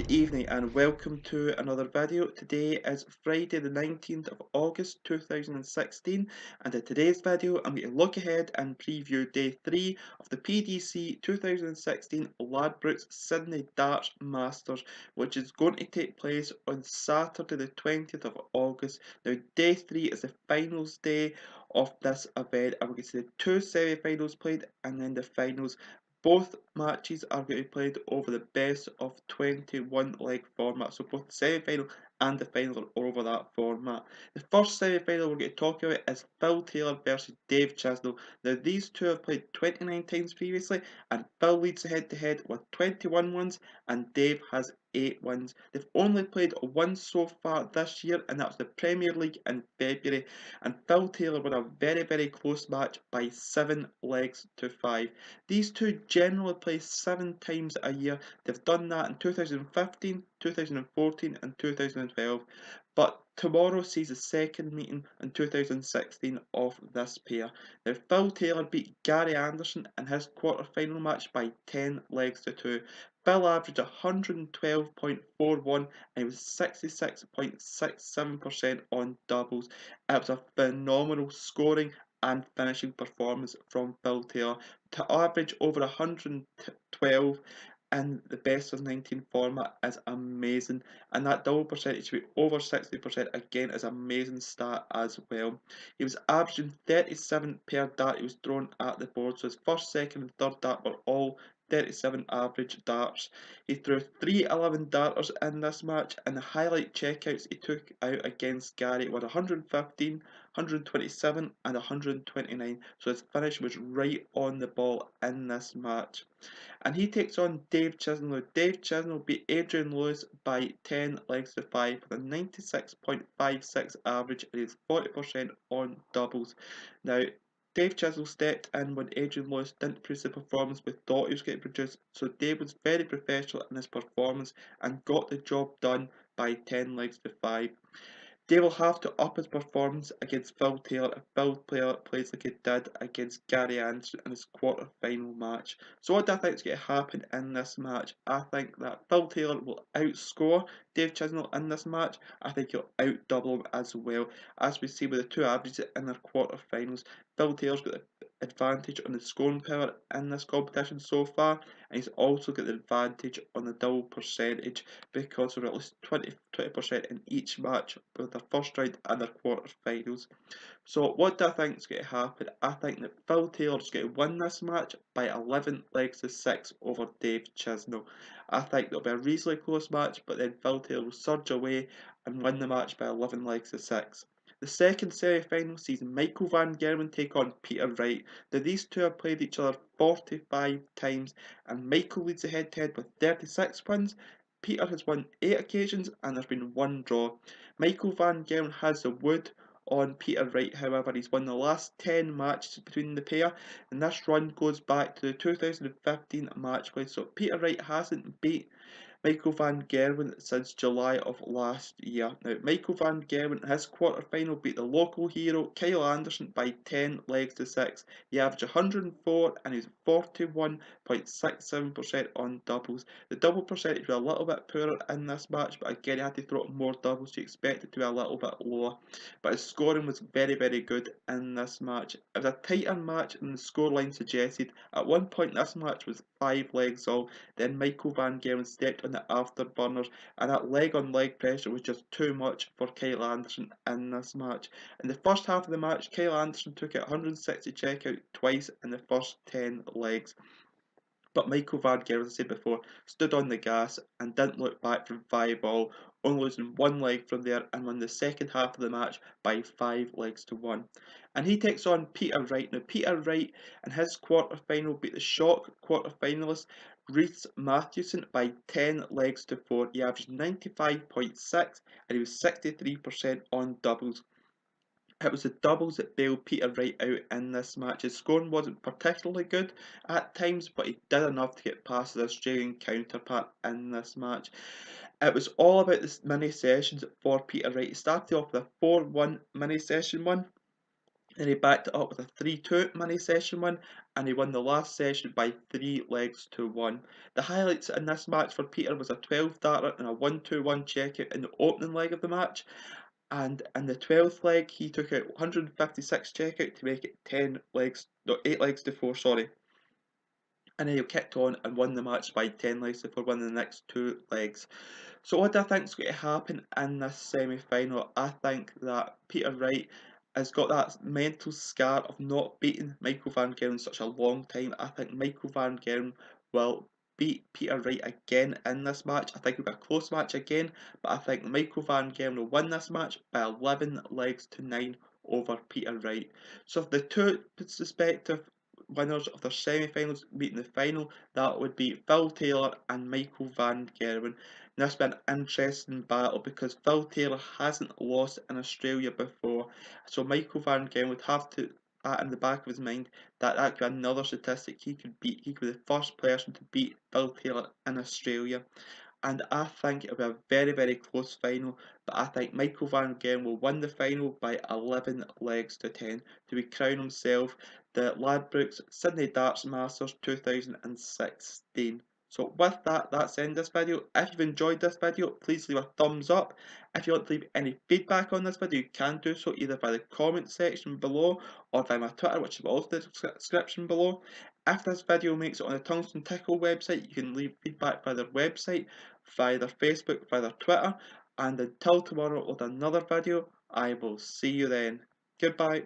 Good evening and welcome to another video. Today is Friday the 19th of August 2016, and in today's video I'm going to look ahead and preview day 3 of the PDC 2016 Ladbrokes Sydney Darts Masters, which is going to take place on Saturday the 20th of August. Now day 3 is the finals day of this event, and we're going to see the two semi-finals played and then the finals. Both matches are going to be played over the best of 21 leg format, so both the semi-final and the final are over that format. The first semi-final we're going to talk about is Phil Taylor versus Dave Chisnall. Now these two have played 29 times previously, and Phil leads head-to-head with 21 wins and Dave has 8 wins. They've only played once so far this year, and that was the Premier League in February, and Phil Taylor won a very close match by 7 legs to 5. These two generally play 7 times a year. They've done that in 2015, 2014 and 2012. But tomorrow sees the second meeting in 2016 of this pair. Now Phil Taylor beat Gary Anderson in his quarter-final match by 10 legs to 2. Phil averaged 112.41 and he was 66.67% on doubles. It was a phenomenal scoring and finishing performance from Phil Taylor. To average over 112 in the best of 19 format is amazing, and that double percentage to be over 60% again is an amazing stat as well. He was averaging 37 per dart he was thrown at the board, so his first, second and third dart were all 37 average darts. He threw 3 11 darters in this match, and the highlight checkouts he took out against Gary were 115, 127 and 129, so his finish was right on the ball in this match. And he takes on Dave Chisnall. Dave Chisnall beat Adrian Lewis by 10 legs to 5 with a 96.56 average and he's 40% on doubles. Now, Dave Chisnall stepped in when Adrian Lewis didn't produce the performance we thought he was going to produce, so Dave was very professional in his performance and got the job done by 10 legs to 5. Dave will have to up his performance against Phil Taylor if Phil Taylor plays like he did against Gary Anderson in his quarter-final match. So what do I think is going to happen in this match? I think that Phil Taylor will outscore Dave Chisnall in this match. I think he'll out-double him as well. As we see with the two averages in their quarter-finals, Phil Taylor's got the advantage on the scoring power in this competition so far, and he's also got the advantage on the double percentage because of at least 20% in each match with their first round and their quarter-finals. So what do I think is going to happen? I think that Phil Taylor is going to win this match by 11 legs to 6 over Dave Chisnall. I think it'll be a reasonably close match, but then Phil Taylor will surge away and win the match by 11 legs to 6. The second semi-final sees Michael van Gerwen take on Peter Wright. Now these two have played each other 45 times and Michael leads the head-to-head with 36 wins. Peter has won 8 occasions and there's been 1 draw. Michael van Gerwen has the wood on Peter Wright, however. He's won the last 10 matches between the pair, and this run goes back to the 2015 match play, so Peter Wright hasn't beat Michael van Gerwen since July of last year. Now, Michael van Gerwen, his quarter-final beat the local hero Kyle Anderson by 10 legs to 6. He averaged 104 and he's 41.67% on doubles. The double percentage was a little bit poorer in this match, but again, he had to throw up more doubles, so you expect it to be a little bit lower. But his scoring was very good in this match. It was a tighter match than the scoreline suggested. At one point, this match was 5 legs all. Then Michael van Gerwen stepped on the afterburners, and that leg-on-leg pressure was just too much for Kyle Anderson in this match. In the first half of the match, Kyle Anderson took out 160 checkout twice in the first 10 legs. But Michael van Gerwen, as I said before, stood on the gas and didn't look back from 5 all, only losing 1 leg from there and won the second half of the match by 5 legs to 1. And he takes on Peter Wright. Now Peter Wright in his quarter-final beat the shock quarter-finalist Rhys Mathewson by 10 legs to 4. He averaged 95.6 and he was 63% on doubles. It was the doubles that bailed Peter Wright out in this match. His scoring wasn't particularly good at times, but he did enough to get past the Australian counterpart in this match. It was all about the mini sessions for Peter Wright. He started off with a 4-1 mini session 1. Then he backed it up with a 3-2 money session win, and he won the last session by 3 legs to 1. The highlights in this match for Peter was a 12 darter and a 1-2-1 checkout in the opening leg of the match, and in the 12th leg he took out 156 checkout to make it 8 legs to 4, sorry. And then he kicked on and won the match by 10 legs before winning the next 2 legs. So what do I think is going to happen in this semi-final? I think that Peter Wright has got that mental scar of not beating Michael van Gerwen in such a long time. I think Michael van Gerwen will beat Peter Wright again in this match. I think it'll be a close match again, but I think Michael van Gerwen will win this match by 11 legs to 9 over Peter Wright. So if the two respective winners of their semi-finals meet in the final, that would be Phil Taylor and Michael van Gerwen. Now, it's been an interesting battle because Phil Taylor hasn't lost in Australia before, so Michael van Gerwen would have to, in the back of his mind, that could be another statistic he could beat. He could be the first person to beat Phil Taylor in Australia, and I think it'll be a very, very close final, but I think Michael van Gerwen will win the final by 11 legs to 10 to crown himself the Ladbrokes Sydney Darts Masters 2016. So with that, that's the end of this video. If you've enjoyed this video, please leave a thumbs up. If you want to leave any feedback on this video, you can do so either by the comment section below or by my Twitter, which is also in the description below. If this video makes it on the Tungsten Tickle website, you can leave feedback by their website, via their Facebook, via their Twitter. And until tomorrow with another video, I will see you then. Goodbye.